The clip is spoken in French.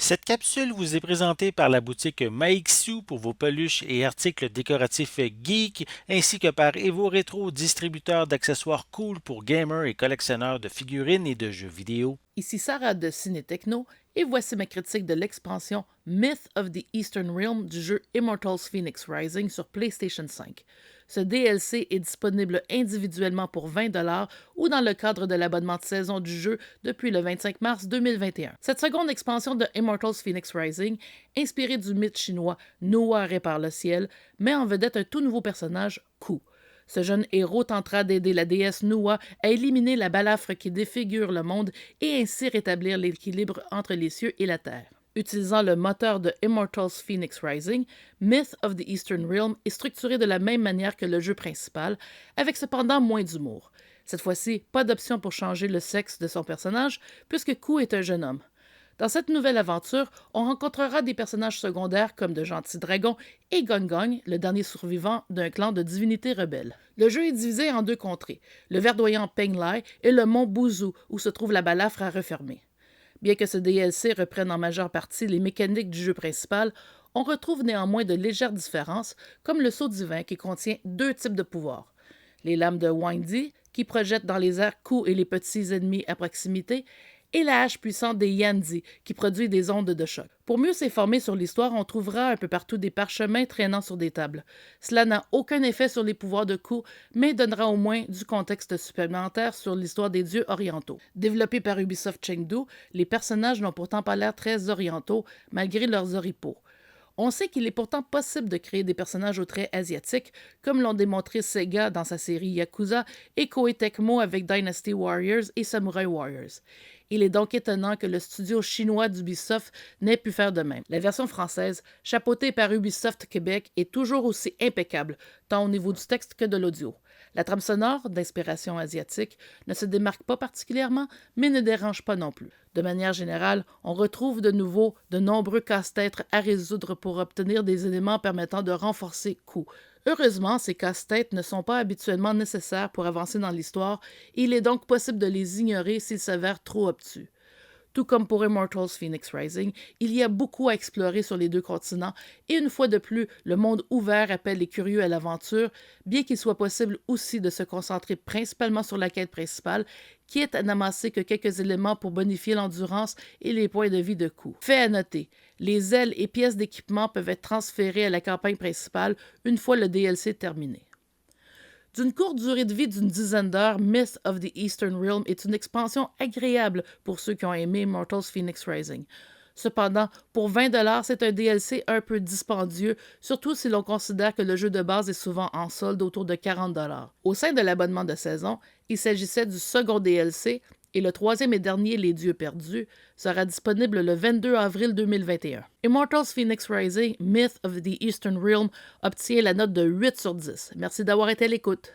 Cette capsule vous est présentée par la boutique Maixu pour vos peluches et articles décoratifs geek, ainsi que par Evo Retro, distributeur d'accessoires cool pour gamers et collectionneurs de figurines et de jeux vidéo. Ici Sarah de Ciné Techno et voici ma critique de l'expansion Myth of the Eastern Realm du jeu Immortals Phoenix Rising sur PlayStation 5. Ce DLC est disponible individuellement pour 20$ ou dans le cadre de l'abonnement de saison du jeu depuis le 25 mars 2021. Cette seconde expansion de Immortals Phoenix Rising, inspirée du mythe chinois Noah répare le ciel, met en vedette un tout nouveau personnage, Ku. Ce jeune héros tentera d'aider la déesse Nua à éliminer la balafre qui défigure le monde et ainsi rétablir l'équilibre entre les cieux et la terre. Utilisant le moteur de Immortals Phoenix Rising, Myth of the Eastern Realm est structuré de la même manière que le jeu principal, avec cependant moins d'humour. Cette fois-ci, pas d'option pour changer le sexe de son personnage, puisque Ku est un jeune homme. Dans cette nouvelle aventure, on rencontrera des personnages secondaires comme de gentils dragons et Gong Gong, le dernier survivant d'un clan de divinités rebelles. Le jeu est divisé en deux contrées, le verdoyant Penglai et le mont Buzu, où se trouve la balafre à refermer. Bien que ce DLC reprenne en majeure partie les mécaniques du jeu principal, on retrouve néanmoins de légères différences, comme le saut divin qui contient deux types de pouvoirs. Les lames de Windy, qui projettent dans les airs coups et les petits ennemis à proximité, et la hache puissante des Yanzi, qui produit des ondes de choc. Pour mieux s'informer sur l'histoire, on trouvera un peu partout des parchemins traînant sur des tables. Cela n'a aucun effet sur les pouvoirs de Ku, mais donnera au moins du contexte supplémentaire sur l'histoire des dieux orientaux. Développés par Ubisoft Chengdu, les personnages n'ont pourtant pas l'air très orientaux, malgré leurs oripeaux. On sait qu'il est pourtant possible de créer des personnages aux traits asiatiques, comme l'ont démontré Sega dans sa série Yakuza et Koei Tecmo avec Dynasty Warriors et Samurai Warriors. Il est donc étonnant que le studio chinois d'Ubisoft n'ait pu faire de même. La version française, chapeautée par Ubisoft Québec, est toujours aussi impeccable, tant au niveau du texte que de l'audio. La trame sonore, d'inspiration asiatique, ne se démarque pas particulièrement, mais ne dérange pas non plus. De manière générale, on retrouve de nouveau de nombreux casse-têtes à résoudre pour obtenir des éléments permettant de renforcer Ku. Heureusement, ces casse-têtes ne sont pas habituellement nécessaires pour avancer dans l'histoire, et il est donc possible de les ignorer s'ils s'avèrent trop obtus. Tout comme pour Immortals Phoenix Rising, il y a beaucoup à explorer sur les deux continents, et une fois de plus, le monde ouvert appelle les curieux à l'aventure, bien qu'il soit possible aussi de se concentrer principalement sur la quête principale, qui est à n'amasser que quelques éléments pour bonifier l'endurance et les points de vie de Ku. Fait à noter, les ailes et pièces d'équipement peuvent être transférées à la campagne principale une fois le DLC terminé. D'une courte durée de vie d'une dizaine d'heures, Myth of the Eastern Realm est une expansion agréable pour ceux qui ont aimé Immortals Phoenix Rising. Cependant, pour 20$, c'est un DLC un peu dispendieux, surtout si l'on considère que le jeu de base est souvent en solde autour de 40$. Au sein de l'abonnement de saison, il s'agissait du second DLC et le troisième et dernier, Les Dieux perdus, sera disponible le 22 avril 2021. Immortals Phoenix Rising, Myth of the Eastern Realm obtient la note de 8 sur 10. Merci d'avoir été à l'écoute.